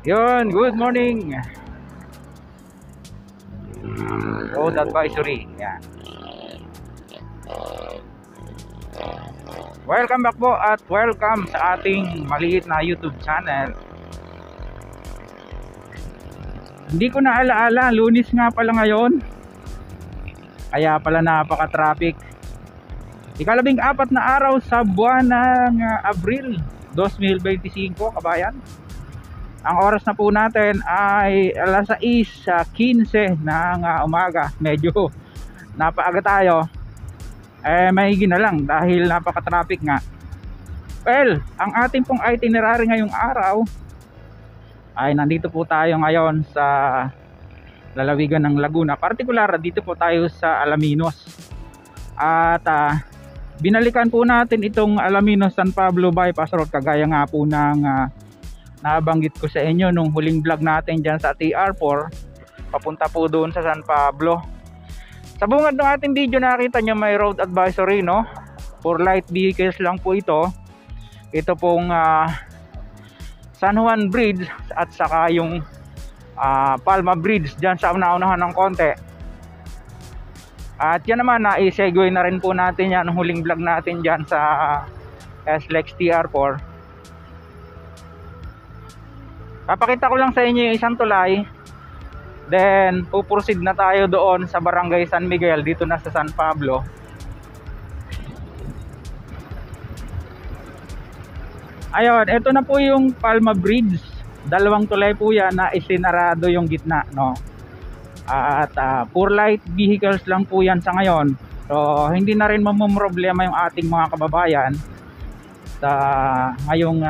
Yun, good morning. Road advisory. Yan. Welcome back po at welcome sa ating maliit na YouTube channel. Hindi ko na alaala, Lunes nga pala ngayon. Kaya pala napaka-traffic. Ika-14 na araw sa buwan ng Abril 2025, kabayan. Ang oras na po natin ay alas 6:15 ng umaga. Medyo napaaga tayo. Mahigi na lang dahil napaka-traffic nga. Well, ang ating pong itinerary ngayong araw ay nandito po tayo ngayon sa lalawigan ng Laguna. Partikular dito po tayo sa Alaminos. At binalikan po natin itong Alaminos San Pablo Bypass Road kagaya nga po ng nabanggit ko sa inyo nung huling vlog natin dyan sa TR4 papunta po doon sa San Pablo. Sa bungad ng ating video nakita nyo may road advisory, no? For light vehicles lang po ito. Ito pong San Juan Bridge at saka yung Palma Bridge dyan sa una-unahan ng konti. At yan naman, na-segue na rin po natin yan huling vlog natin dyan sa SLEX TR4. Papakita ko lang sa inyo yung isang tulay. Then puproceed na tayo doon sa Barangay San Miguel dito na sa San Pablo. Ayun, ito na po yung Palma Bridge. Dalawang tulay po yan na isinarado yung gitna, no? At for light vehicles lang po yan sa ngayon. So hindi na rin mamumroblema yung ating mga kababayan sa ngayong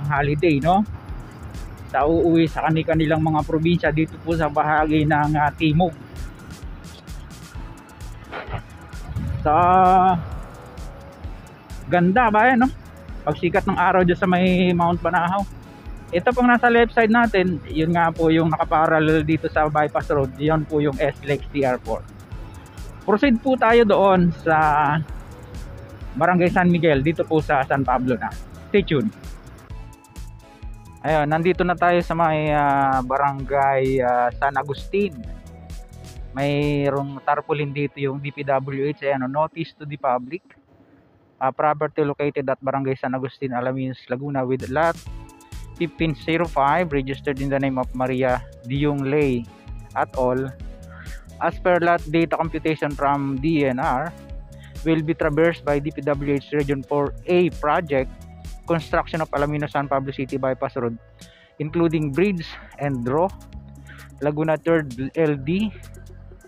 holiday, no? Sa uuwi sa kanilang mga probinsya dito po sa bahagi ng Timog. Sa ganda ba yan, no? Pagsikat ng araw dyan sa may Mount Banahaw. Ito pong nasa left side natin, yun nga po yung nakaparallel dito sa bypass road. Yun po yung SLEX TR4. Proceed po tayo doon sa Barangay San Miguel dito po sa San Pablo na. Stay tuned. Ayun, nandito na tayo sa may Barangay San Agustin. Mayroong tarpaulin dito yung DPWH. Ayan, notice to the public. Property located at Barangay San Agustin, Alaminos, Laguna with lot 1505 registered in the name of Maria Diong Lay at all. As per lot data computation from DNR, will be traversed by DPWH Region 4A project construction of Alaminos San Pablo City Bypass Road, including bridge and draw, Laguna 3rd LD,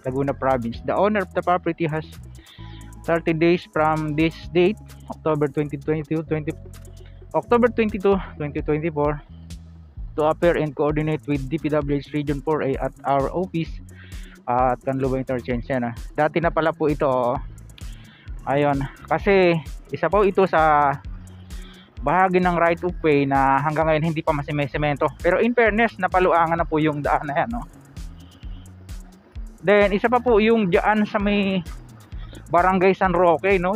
Laguna Province. The owner of the property has 30 days from this date, October 22, 2024, to appear and coordinate with DPWH Region 4A at our office at Canluba Interchange. Yan, dati na pala po ito. Ayun, kasi isa po ito sa bahagi ng right of way na hanggang ngayon hindi pa masimesemento. Pero in fairness, napaluangan na po yung daan na yan, no? Then isa pa po yung dyan sa may Barangay San Roque, no?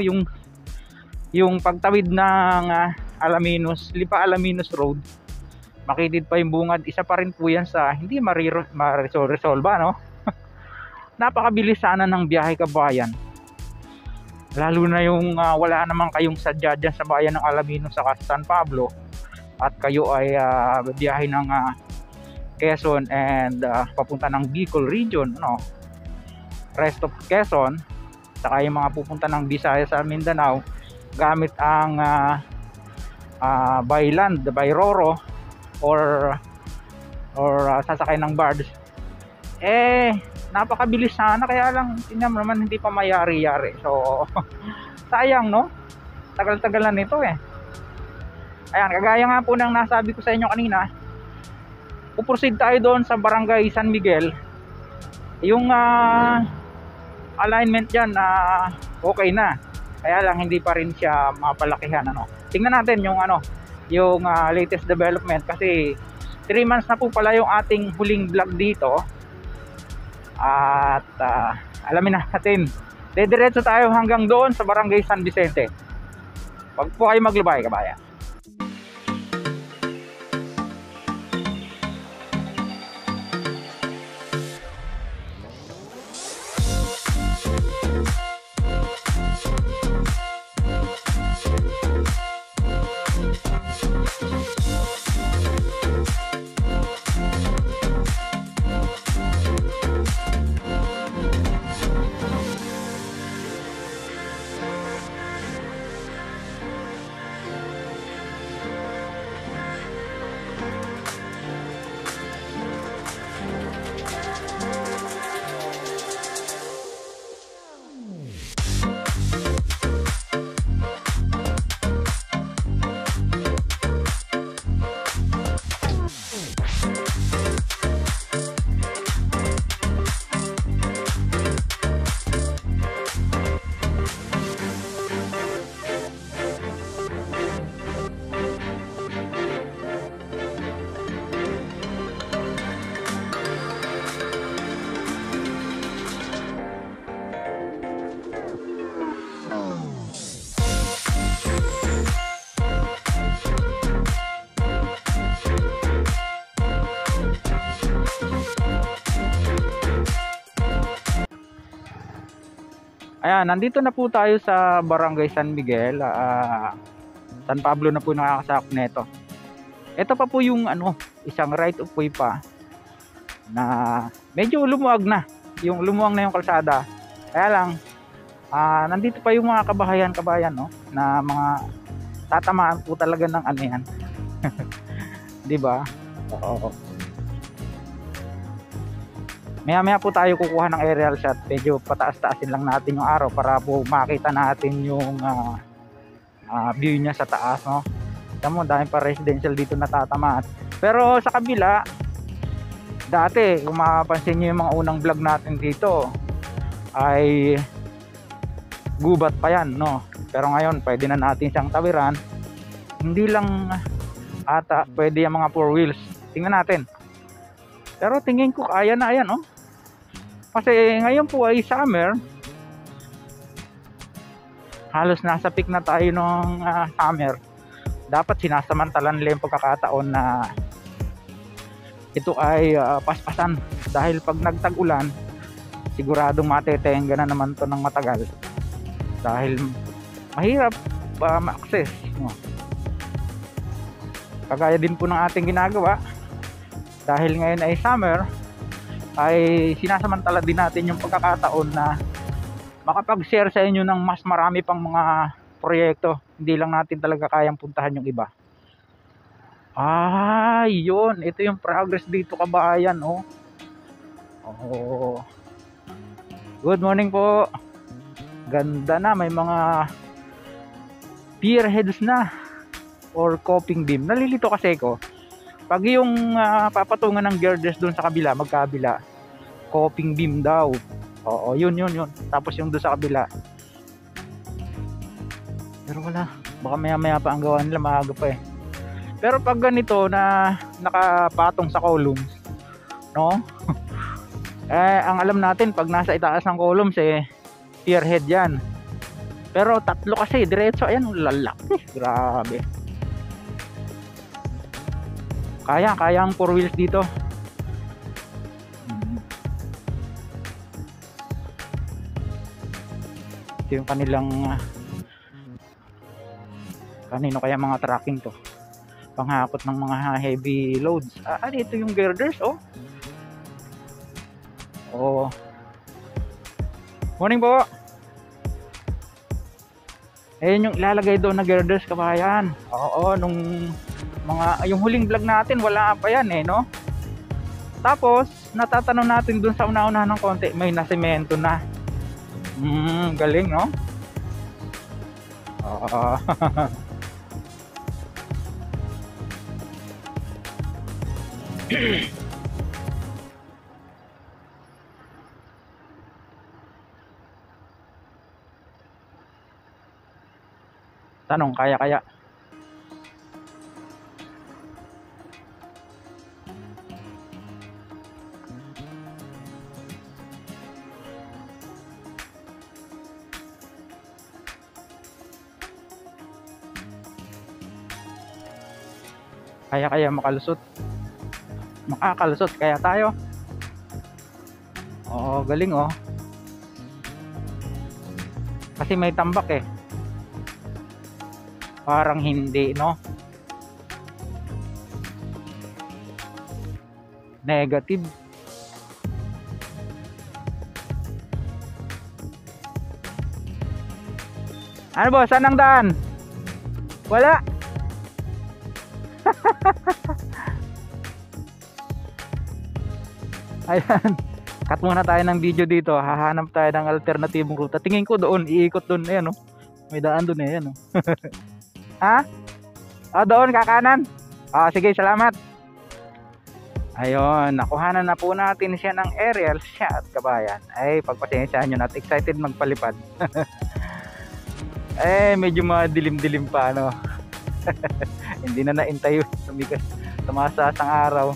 Yung pagtawid ng Alaminos, Lipa Alaminos Road, makitid pa yung bungad. Isa pa rin po yan sa hindi ma-resolve, no? Napakabilis sana ng biyahe, kabayan. Lalo na yung wala naman kayong sadya dyan sa bayan ng Alaminos sa San Pablo at kayo ay biyahe ng Quezon and papunta ng Bicol region, no? Rest of Quezon, saka yung mga pupunta ng Visayas sa Mindanao gamit ang by land, by Roro, or sasakay ng barge. Napakabilis sana, kaya lang tingnan mo naman hindi pa mayari-yari. So sayang, no? Tagal-tagalan nito Ayan, kagaya nga po ng nasabi ko sa inyo kanina, puproceed tayo doon sa Barangay San Miguel. Yung alignment dyan okay na, kaya lang hindi pa rin siya mapalakihan. Tingnan natin yung yung latest development, kasi 3 months na po pala yung ating huling vlog dito. At alamin natin, diretso tayo hanggang doon sa Barangay San Vicente. Wag po kayo maglubay, kabayan. Ayan, nandito na po tayo sa Barangay San Miguel. San Pablo na po nakakasakop nito. Ito pa po yung isang right of way pa na medyo lumuwag na. Lumuwag na yung kalsada. Kaya lang nandito pa yung mga kabayan, no, na mga tatamaan po talaga ng yan. 'Di ba? Oo. Maya po tayo kukuha ng aerial shot. Medyo pataas-taasin lang natin yung araw para po makita natin yung view niya sa taas, no. Tama mo, dahil pa residential dito natatamaan. Pero sa kabila, dati kung mapapansin niyo yung mga unang vlog natin dito, ay gubat pa yan, no. Pero ngayon pwede na natin siyang tawiran. Hindi lang ata pwede yung mga 4 wheels. Tingnan natin. Pero tingin ko kaya na yan, no. Kasi ngayon po ay summer. Halos nasa peak na tayo ng summer. Dapat sinasamantalan nila yung pagkakataon na ito ay paspasan. Dahil pag nagtag-ulan, siguradong matetenga na naman to ng matagal. Dahil mahirap ma-access, no? Kagaya din po ng ating ginagawa. Dahil ngayon ay summer, ay sinasamantala din natin yung pagkakataon na makapag-share sa inyo ng mas marami pang mga proyekto. Hindi lang natin talaga kayang puntahan yung iba. Yun. Ito yung progress dito, kabayan, oh. Good morning po. Ganda na. May mga pier heads na or coping beam. Nalilito kasi ko. Pag yung papatungan ng girders doon sa kabila, magkabila, coping beam daw. Oo, yun. Tapos yung doon sa kabila. Pero wala. Baka maya pa ang gawa nila, maaga pa eh. Pero pag ganito na nakapatong sa columns, no? Ang alam natin, pag nasa itaas ng columns, pier head yan. Pero tatlo kasi, diretso, ayan, lalaki. Grabe. Kaya ang 4 wheels dito. Ito yung kanilang kanino kaya mga tracking to, panghakot ng mga heavy loads. Ito yung girders, morning po. Ayun yung ilalagay doon na girders, kabayan. Nung Yung huling vlog natin wala pa yan eh, no? Tapos natatanong natin dun sa una-una ng konti, may nasemento na. Galing, no? Tanong, kaya? Kaya makalusot. Makakalusot kaya tayo. Oo, galing oh. Kasi may tambak eh. Parang hindi, no? Negative. Ano ba? Saan ang daan? Wala. Ayan. Cut muna tayo ng video dito. Hahanap tayo ng alternatibong ruta. Tingin ko doon, iikot doon. Ayan, no? May daan doon, ayan, no? Ha? Doon, kakanan. Sige, salamat. Ayun, nakuhanan na po natin siya ng aerial shot, kabayan. Ay, pagpasensyahan nyo na. Excited magpalipad. Medyo madilim-dilim pa, no? Hindi na naintay yung tumasas ang araw.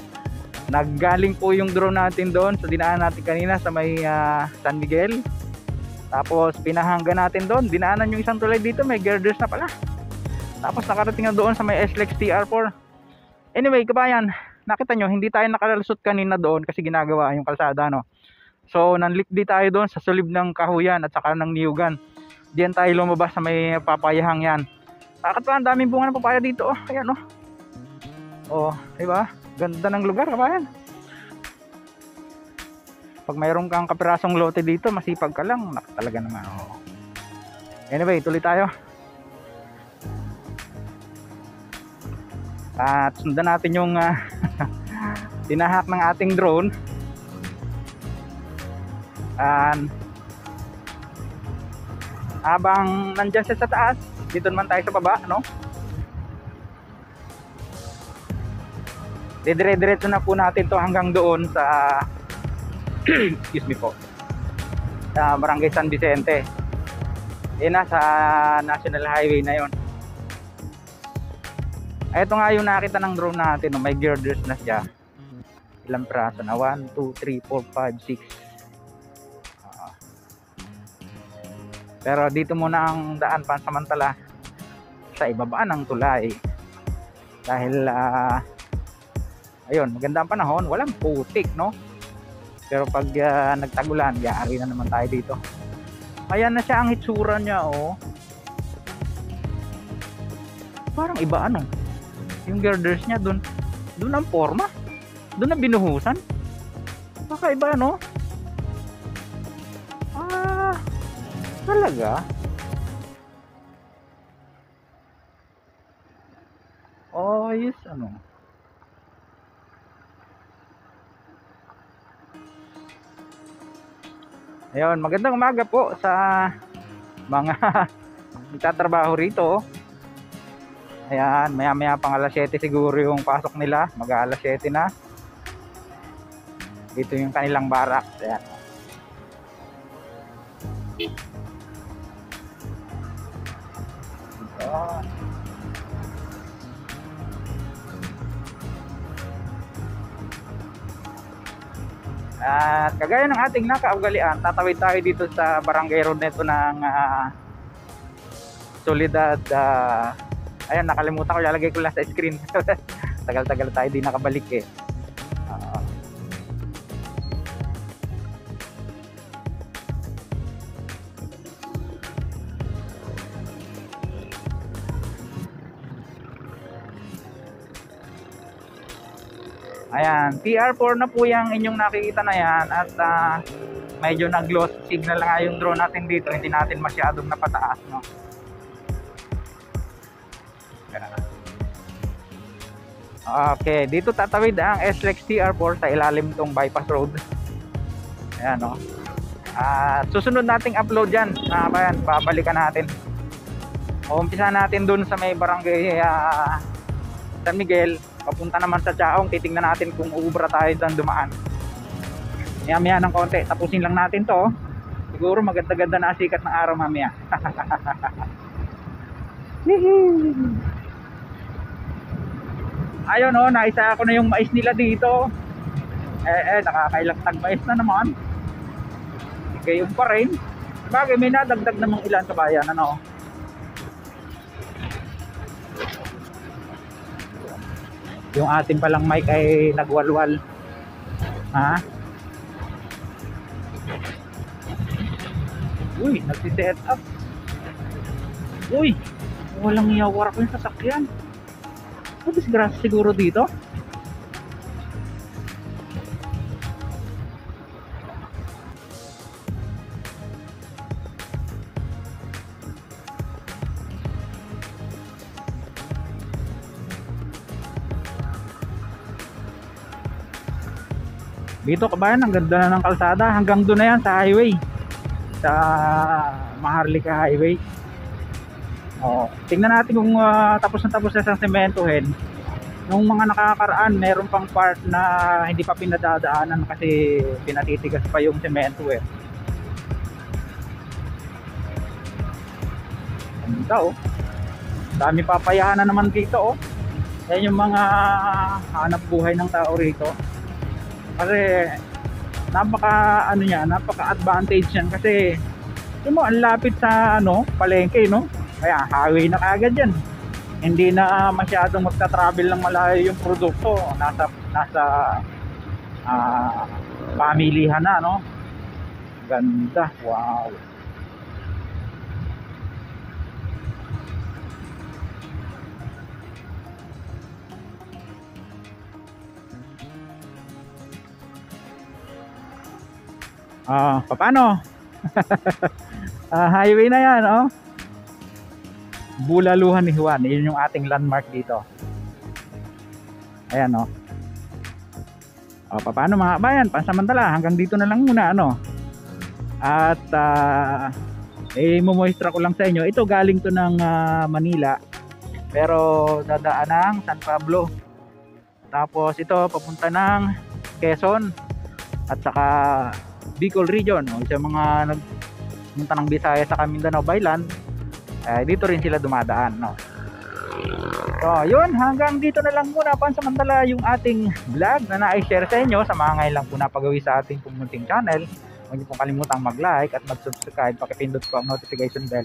Naggaling po yung drone natin doon sa dinaan natin kanina sa may San Miguel. Tapos pinahangga natin doon, dinaanan yung isang tulay dito, may girders na pala. Tapos nakarating na doon sa may SLEX TR4. Anyway, kabayan, nakita nyo, hindi tayo nakalusot kanina doon kasi ginagawa yung kalsada, no? So nanlipdi tayo doon sa sulib ng Kahuyan at saka ng Niyugan. Diyan tayo lumabas sa may papayahang yan. Nakakatawa, ang daming bunga ng papaya dito. Ayan, no? Diba? Ganda ng lugar, kabayan. Pag mayroon kang kapirasong lote dito, masipag ka lang, talaga naman. Anyway, tuloy tayo. At sundan natin yung tinahak ng ating drone. Habang nandyan siya sa taas, dito naman tayo sa baba, no? Dire-diretso na po natin to hanggang doon sa excuse me po, sa Barangay San Vicente. Nasa National Highway na yon. Ito nga yung nakita ng drone natin, no? May girders na siya. Ilang piraso na? 1, 2, 3, 4, 5, 6. Pero dito muna ang daan pansamantala sa ibaba ng tulay. Dahil ayun, maganda ang panahon, walang putik, no? Pero pag nagtagulan, yari na naman tayo dito. Ayan na siya ang hitsura niya, oh. Parang iba, ano? Yung girders niya doon ang forma. Doon ang binuhusan. Kakaiba, no? Talaga? Yes, ano? Ayun, magandang umaga po sa mga nagtatrabaho rito. Ayan, maya pang alas 7 siguro yung pasok nila. Mag-alas 7 na. Dito yung kanilang barak. Ayan. At kagaya ng ating nakaugalian, tatawid tayo dito sa barangay road nito ng Soledad. Ayan, nakalimutan ko, ilalagay ko lang sa screen. Tagal-tagal tayo di nakabalik eh. Ayan, TR4 na po yung inyong nakikita na yan. At medyo nag-lost signal na nga yung drone natin dito. Hindi natin masyadong napataas, no? Okay, dito tatawid ang SLEX TR4 sa ilalim tong bypass road. Ayan, no. At susunod nating upload yan. Ayan, babalikan natin. Umpisa natin dun sa may barangay San Miguel. Papunta naman sa Chaong. Titingnan natin kung uubra tayo dyan dumaan. Maya ng konti. Tapusin lang natin to. Siguro maganda-ganda na sikat ng araw mamaya. Ayun, oh, naisa ako na yung mais nila dito. Nakakailagtag mais na naman. Gayon pa rin. Bagay, may nadagdag namang ilan sa bayan, ano. Yung ating palang mic ay nagwalwal. Ha? Uy, nagsiset up. Uy, walang yawar ko yung sasakyan. Disgrasya siguro dito. Dito kabayan, ang ganda na ng kalsada. Hanggang doon na yan sa highway, sa Maharlika Highway. Tingnan natin kung tapos na sa sementohin. Nung mga nakakaraan, meron pang part na hindi pa pinadadaanan kasi pinatitigas pa yung semento eh. Ganda, oh. Dami papayahan na naman dito, oh. Yan yung mga hanap buhay ng tao rito. Kasi napaka advantage yan kasi yung mo ang lapit sa palengke, no? Kaya highway na kagad yan. Hindi na masyadong magta-travel ng malayo yung produkto. Nasa pamilihan na, no? Ganda. Wow. Paano? Highway na yan, oh. Bulaluhan ni Juan, yun yung ating landmark dito. Ayan, oh. Paano mga bayan, pansamantala hanggang dito na lang muna, ano. At mumoistra ko lang sa inyo. Ito galing to ng Manila, pero dadaan ng San Pablo. Tapos ito papunta ng Quezon at saka Bicol region, sa mga nagpunta ng Visayas sa Mindanao Baylan. Dito rin sila dumadaan, no? So yun, hanggang dito na lang muna pansamantala yung ating vlog na na-share sa inyo. Sa mga ngayon lang po napagawi sa ating pumunting channel, huwag niyo pong kalimutang mag-like at mag-subscribe. Pakipindot po ang notification bell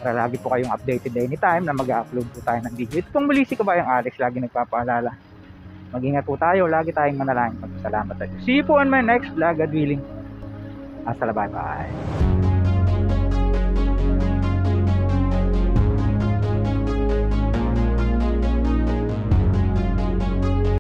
para lagi po kayong updated anytime na mag-upload po tayo ng video. Ito pong muli si Kabayang Alex, lagi nagpapaalala, mag-ingat po tayo, lagi tayong manalangin. Salamat tayo. See you po on my next vlog, God willing. Bye bye.